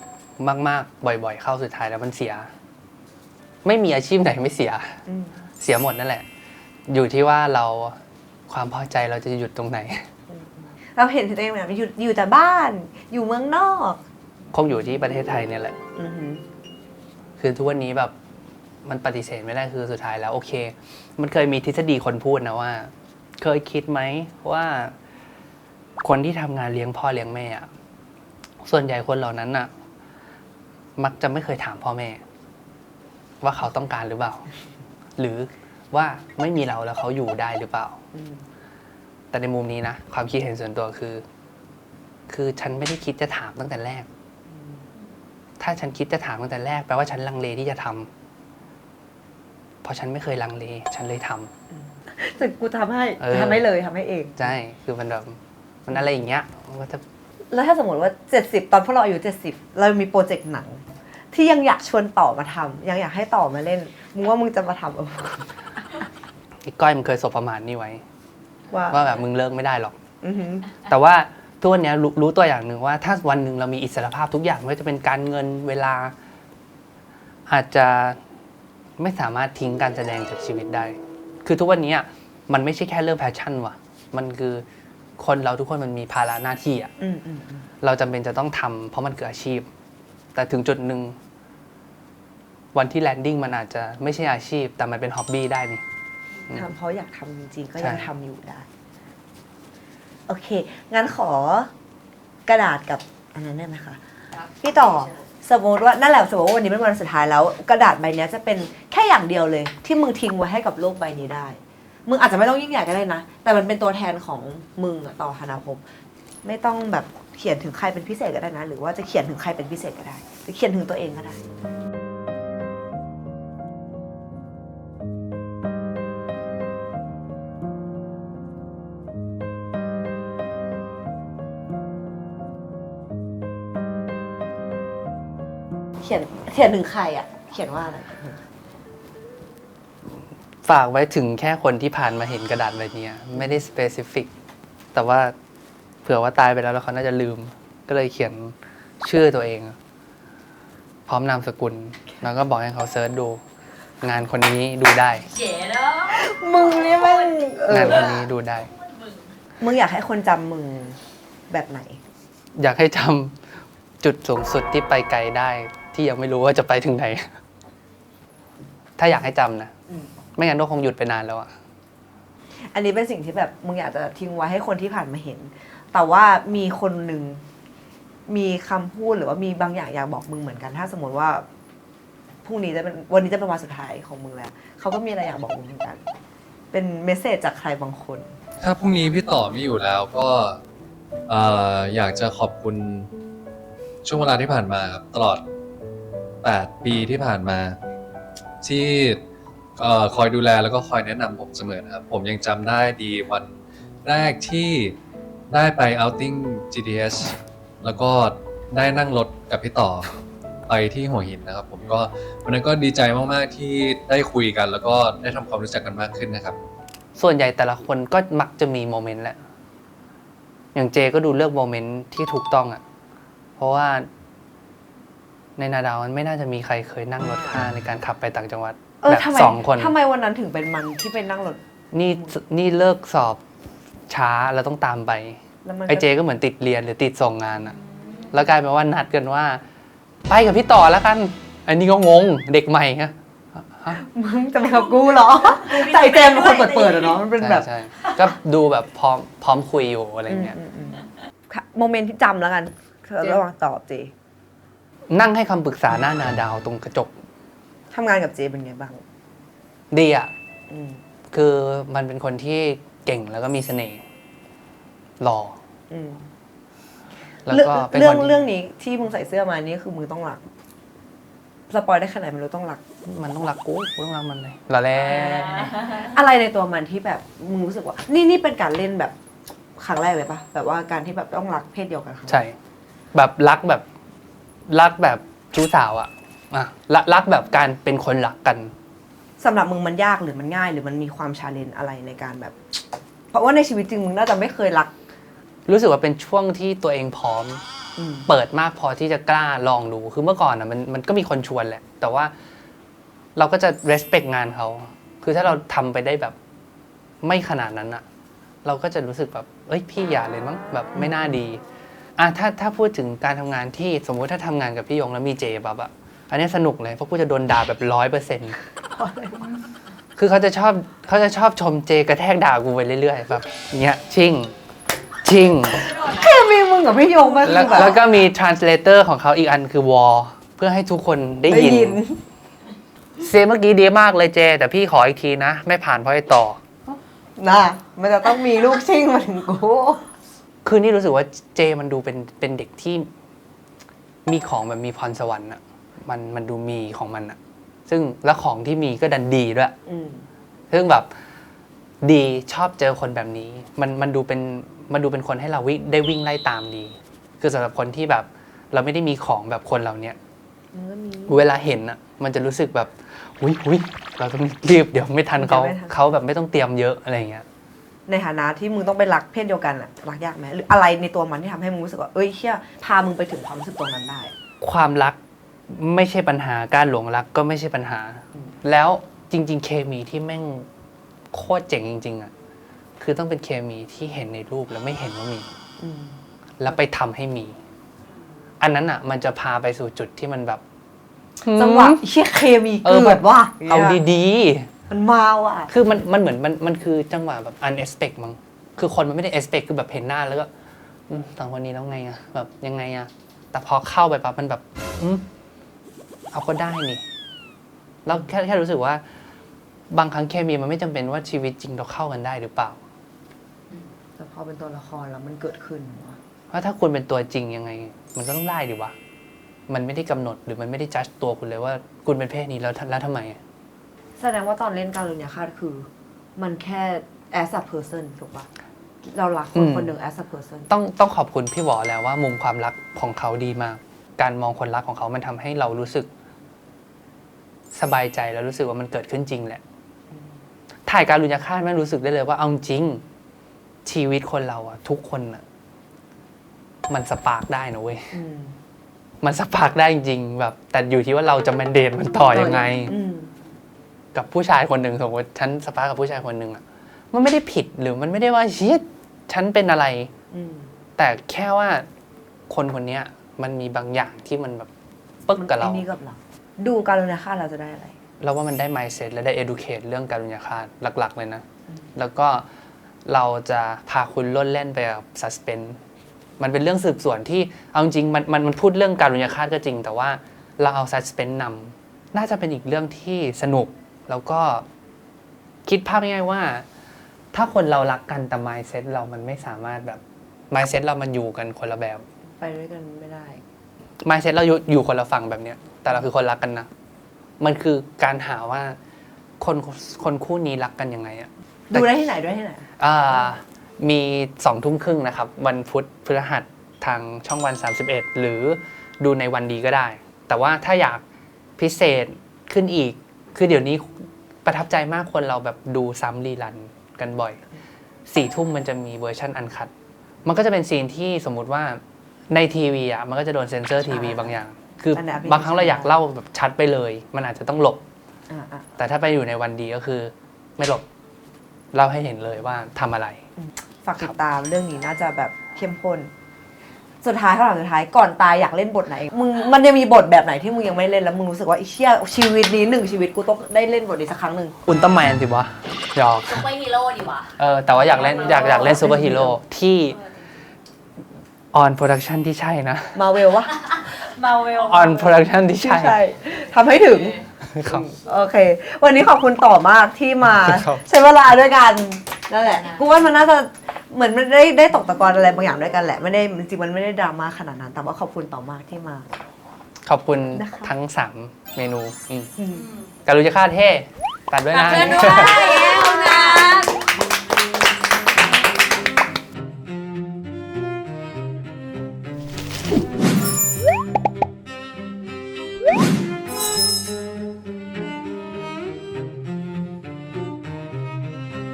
มากๆ บ่อยๆ เข้าสุดท้ายแล้วมันเสีย ไม่มีอาชีพไหนไม่เสีย เสียหมดนั่นแหละ อยู่ที่ว่าเราความพอใจเราจะหยุดตรงไหน เราเห็นตัวเองแบบอยู่แต่บ้านอยู่เมืองนอก คงอยู่ที่ประเทศไทยเนี่ยแหละ คือทุกวันนี้แบบมันปฏิเสธไม่ได้คือสุดท้ายแล้วโอเค มันเคยมีทฤษฎีคนพูดนะว่า เคยคิดไหมว่าคนที่ทำงานเลี้ยงพ่อเลี้ยงแม่อะส่วนใหญ่คนเหล่านั้นน่ะ มักจะไม่เคยถามพ่อแม่ ว่าเขาต้องการหรือเปล่า หรือว่าไม่มีเราแล้วเขาอยู่ได้หรือเปล่า แต่ในมุมนี้นะความคิดเห็นส่วนตัวคือฉันไม่ได้คิดจะถามตั้งแต่แรก ถ้าฉันคิดจะถามตั้งแต่แรกแปลว่าฉันลังเลที่จะทำเพราะฉันไม่เคยลังเลฉันเลยทำ แต่กูทำให้ ทำให้ เลยทำให้เอง ใช่คือมันแบบมันอะไรอย่างเงี้ยมันก็จะ แล้วถ้าสมมติว่า70ตอนพวกเราอายุ70เรามีโปรเจกต์หนัง ที่ยังอยากชวนต่อมาทำยังอยากให้ต่อมาเล่นมึงว่ามึงจะมาทำ ไอ้ก้อยมันเคยสบประมาทนี่ไว้ ว่า แบบมึงเลิกไม่ได้หรอก อือหือ แต่ว่าทุกวันนี้รู้ตัวอย่างหนึ่งว่าถ้าวันหนึ่งเรามีอิสรภาพทุกอย่างไม่ว่าจะเป็นการเงินเวลา อาจจะไม่สามารถทิ้งการแสดงจากชีวิตได้ คือทุกวันนี้มันไม่ใช่แค่เรื่องแพชชั่นว่ะมันคือคนเราทุกคนมันมีภาระหน้าที่อ่ะเราจำเป็นจะต้องทำเพราะมันคืออาชีพ แต่ถึงจุดหนึ่งวันที่แลนดิ้งมันอาจจะไม่ใช่อาชีพ แต่มันเป็นฮ็อบบี้ได้นี่ ทำเพราะอยากทำจริงๆก็ยังทำอยู่ได้ โอเค งั้นขอกระดาษกับอันนั้นได้ไหมคะ พี่ต่อสมมติว่านั่นแหละสมมติว่าวันนี้เป็นวันสุดท้ายแล้วกระดาษใบเนี้ยจะเป็นแค่อย่างเดียวเลย ที่มึงทิ้งไว้ให้กับโลกใบนี้ได้ มึงอาจจะไม่ต้องยิ่งใหญ่ก็ได้นะ แต่มันเป็นตัวแทนของมึงอะต่อธนาภพไม่ต้องแบบเขียนถึงใครเป็นพิเศษก็ได้นะ หรือว่าจะเขียนถึงใครเป็นพิเศษก็ได้หรือเขียนถึงตัวเองก็ได้ เขียนถึงใครอ่ะ เขียนว่าอะไร ฝากไว้ถึงแค่คนที่ผ่านมาเห็นกระดาษใบนี้ไม่ได้สเปซิฟิกแต่ว่าเผื่อว่าตายไปแล้วเขาน่าจะลืม ก็เลยเขียนชื่อตัวเอง พร้อมนามสกุล แล้วก็บอกให้เขาเซิร์ชดู งานคนนี้ดูได้ เจ๋เนาะ มึงนี่มัน งานคนนี้ดูได้ มึงอยากให้คนจำมึงแบบไหน อยากให้จำจุดสูงสุดที่ไปไกลได้ ที่ยังไม่รู้ว่าจะไปถึงไหน ถ้าอยากให้จำนะ ไม่งั้นก็คงหยุดไปนานแล้วอะ อันนี้เป็นสิ่งที่แบบมึงอยากจะทิ้งไว้ให้คนที่ผ่านมาเห็น แต่ว่ามีคนหนึ่งมีคำพูดหรือว่ามีบางอย่างอยากบอกมึงเหมือนกัน ถ้าสมมติว่าพรุ่งนี้จะเป็นวันนี้จะเป็นวันสุดท้ายของมึงแล้วเขาก็มีอะไรอยากบอกมึงเหมือนกัน เป็นเมสเซจจากใครบางคน ถ้าพรุ่งนี้พี่ต่อไม่อยู่แล้วก็อยากจะขอบคุณช่วงเวลาที่ผ่านมาครับตลอด 8 ปีที่ผ่านมา ที่คอยดูแลแล้วก็คอยแนะนำผมเสมอนะครับผมยังจำได้ดีวันแรกที่ได้ไป outing GTS แล้วก็ได้นั่งรถกับพี่ต่อไปที่หัวหินนะครับผมก็วันนั้นก็ดีใจมากๆที่ได้คุยกัน แล้วก็ได้ทำความรู้จักกันมากขึ้นนะครับ ส่วนใหญ่แต่ละคนก็มักจะมีโมเมนต์แหละ อย่างเจก็ดูเลือกโมเมนต์ที่ถูกต้องอะเพราะว่าในนาดาวมันไม่น่าจะมีใครเคยนั่งรถค่าในการขับไปต่างจังหวัดแบบ ทำไม 2 คน ทำไมวันนั้นถึงเป็นมันที่ไปนั่งรถ นี่เลิกสอบช้าแล้วต้องตามไป แล้วมัน ไอเจก็เหมือนติดเรียนหรือติดส่งงานอะแล้วกลายเป็นว่านัดกันว่า ไปกับพี่ต่อแล้วกัน อันนี้ก็งงเด็กใหม่ฮะ มึงจะไปกับกูเหรอใจเจมเป็นคนเปิดๆอะเนาะมันเป็นแบบ ใช่ก็ดูแบบพร้อมคุยอยู่อะไรเงี้ย ค่ะโมเมนต์ที่จำแล้วกันระหว่างตอบเจ นั่งให้คำปรึกษาหน้านาดาวตรงกระจก ทำงานกับเจเป็นไงบ้าง ดีอ่ะ อืม คือมันเป็นคนที่เก่งแล้วก็มีเสน่ห์หล่อ อืม แล้วก็เป็น เรื่อง คนที่ เรื่องนี้ที่มึงใส่เสื้อมานี่คือมึงต้องรักสปอยได้ขนาดไหนไม่รู้ต้องรัก มันต้องรักกูต้องรักมันเลยหล่อแล้ว อะไรในตัวมันที่แบบมึงรู้สึกว่า นี่เป็นการเล่นแบบครั้งแรกเลยปะแบบว่าการที่แบบต้องรักเพศเดียวกันครั้งแรก ใช่ แบบรักแบบชู้สาวอ่ะรักแบบการเป็นคนรักกัน สำหรับมึงมันยากหรือมันง่าย หรือมันมีความชาเลนจ์อะไรในการแบบ เพราะว่าในชีวิตจริงมึงน่าจะไม่เคยรัก รู้สึกว่าเป็นช่วงที่ตัวเองพร้อม อืม เปิดมากพอที่จะกล้าลองดู คือเมื่อก่อนอ่ะมันก็มีคนชวนแหละ แต่ว่าเราก็จะ respect งานเขา คือถ้าเราทำไปได้แบบไม่ขนาดนั้นอ่ะ เราก็จะรู้สึกแบบเอ้ยพี่อย่าเลยมั้งแบบไม่น่าดีอ่ะถ้าพูดถึงการทำงานที่สมมุติถ้าทำงานกับพี่ยงแล้วมีเจแบบอ่ะอันนี้สนุกเลยเพราะกูจะโดนด่าแบบ100%คือเขาจะชอบชมเจกระแทกด่ากูไปเรื่อยๆแบบเงี้ยชิง แค่มีมึงกับพี่โยงมัน แล้ว คือแบบ แล้วก็มี translator ของเขาอีกอันคือวอเพื่อให้ทุกคนได้ยิน เซเมื่อกี้ดีมากเลยเจ แต่พี่ขออีกทีนะ ไม่ผ่านเพราะไอ้ต่อ นะมันจะต้องมีลูกชิ่งมาถึงกู คือนี่รู้สึกว่าเจมันดูเป็นเด็กที่มีของแบบมีพรสวรรค์อะมันดูมีของมันอะซึ่งแล้วของที่มีก็ดันดีด้วย อืม ซึ่งแบบดีชอบเจอคนแบบนี้ มันดูเป็นคนให้เราได้วิ่งไล่ตามดี คือสำหรับคนที่แบบเราไม่ได้มีของแบบคนเราเนี้ย มันก็มี เวลาเห็นอะมันจะรู้สึกแบบอุ้ยเราต้องรีบเดี๋ยวไม่ทันเขา เดี๋ยวไม่ทัน เขาแบบไม่ต้องเตรียมเยอะอะไรอย่างเงี้ย ในฐานะที่มึงต้องไปรักเพศเดียวกันอะรักยากไหมหรืออะไรในตัวมันที่ทำให้มึงรู้สึกว่าเอ้ยเชี่ยพามึงไปถึงความรู้สึกตรงนั้นได้ ความรักไม่ใช่ปัญหาการหลงรักก็ไม่ใช่ปัญหา แล้วจริง ๆ เคมีที่แม่งโคตรเจ๋งจริงๆอะคือต้องเป็นเคมีที่เห็นในรูปแล้วไม่เห็นว่ามี อืม แล้วไปทำให้มี อันนั้นอะมันจะพาไปสู่จุดที่มันแบบ จังหวะเชี่ยเคมี เออ เกิดว่า เอาดี มันมาว่ะ ๆคือมันเหมือนมันคือจังหวะแบบ unexpected มั้ง คือคนมันไม่ได้ expect คือแบบเห็นหน้าแล้วก็ต่างคนนี้แล้วไงอะแบบยังไงอะแต่พอเข้าไปปั๊บมันแบบเอาก็ได้นี่แล้วแค่รู้สึกว่าบางครั้งเคมีมันไม่จำเป็นว่าชีวิตจริงเราเข้ากันได้หรือเปล่า แต่พอเป็นตัวละครแล้วมันเกิดขึ้นวะ เพราะถ้าคุณเป็นตัวจริงยังไง มันก็ต้องได้ดิวะมันไม่ได้กำหนดหรือมันไม่ได้จัดตัวคุณเลยว่าคุณเป็นเพศนี้แล้วทำไม แสดงว่าตอนเล่นการุญยฆาตคือ มันแค่ as a person ถูกปะเรารักคนคนหนึ่ง as a person ต้องขอบคุณพี่หวอแล้วว่ามุมความรักของเขาดีมาก การมองคนรักของเขามันทำให้เรารู้สึก สบายใจแล้วรู้สึกว่ามันเกิดขึ้นจริงแหละ ถ่ายการลุญยฆาตแม่งรู้สึกได้เลยว่าเอาจริง ชีวิตคนเราอะทุกคนอะมันสปาร์กได้นะเว้ย อืม มันสปาร์กได้จริงๆแบบ แต่อยู่ที่ว่าเราจะแมนเดตมันต่อยังไง อืม กับผู้ชายคนหนึ่งสมมติฉันสปาร์กกับผู้ชายคนหนึ่งอะมันไม่ได้ผิดหรือมันไม่ได้ว่าเชิดฉันเป็นอะไร อืม แต่แค่ว่าคนคนเนี้ยมันมีบางอย่างที่มันแบบปึ๊กกับเรา ไอ้นี่กับเราดูการุญยฆาตเราจะได้อะไร เราว่ามันได้ mindset และได้ educate เรื่องการุญยฆาตหลักๆเลยนะ แล้วก็เราจะพาคุณล่นเล่นไปกับ suspense มันเป็นเรื่องสืบสวนที่เอาจริงๆมันพูดเรื่องการุญยฆาตก็จริง แต่ว่าเราเอา suspense นำน่าจะเป็นอีกเรื่องที่สนุก แล้วก็คิดภาพง่ายๆว่า ถ้าคนเรารักกันแต่ mindset เรามันไม่สามารถแบบ mindset เรามันอยู่กันคนละแบบ ไปด้วยกันไม่ได้ mindset เราอยู่คนละฝั่งแบบเนี้ย แต่เราคือคนรักกันนะ มันคือการหาว่าคนคู่นี้รักกันยังไงอะ ดูได้ที่ไหนด้วยที่ไหน มี20:30นะครับ วันพุธพฤหัสทางช่องวัน 31 หรือดูในวันดีก็ได้ แต่ว่าถ้าอยากพิเศษขึ้นอีก คือเดี๋ยวนี้ประทับใจมากคนเราแบบดูซ้ำรีรันกันบ่อย4 ทุ่มมันจะมีเวอร์ชันอันคัดมันก็จะเป็นซีนที่สมมุติว่าในทีวีอ่ะมันก็จะโดนเซ็นเซอร์ทีวีบางอย่าง คือบางครั้งเราอยากเล่าแบบชัดไปเลย มันอาจจะต้องหลบ อ่า แต่ถ้าไปอยู่ในวันดีก็คือไม่หลบเล่าให้เห็นเลยว่าทำอะไร ฝากติดตามเรื่องนี้น่าจะแบบเข้มข้น สุดท้ายข้างหลังสุดท้ายก่อนตายอยากเล่นบทไหน มึงมันยังมีบทแบบไหนที่มึงยังไม่เล่นแล้วมึงรู้สึกว่าไอ้เชี่ยชีวิตนี้หนึ่งชีวิตกูต้องได้เล่นบทนี้สักครั้งหนึ่ง อุลตร้าแมนสิวะหยอก ซุปเปอร์ฮีโร่ดีวะ แต่ว่าอยากเล่นอยากเล่นซูเปอร์ฮีโร่ที่ออนโปรดักชันที่ใช่นะ มาเวลวะ มาเวล ออนโปรดักชันที่ใช่ ใช่ทำให้ถึง ครับ โอเค วันนี้ขอบคุณต่อมากที่มา ครับ ใช้เวลาด้วยกันนั่นแหละ กูว่ามันน่าจะเหมือนมันได้ตกตะกอนอะไรบางอย่างด้วยกันแหละไม่ได้จริงๆมันไม่ได้ดราม่าขนาดนั้น แต่ว่าขอบคุณต่อมากที่มา ขอบคุณ นะคะ ทั้ง 3 เมนูการุญยฆาตเท่ตัดด้วย ฝาก นะ เพื่อนด้วย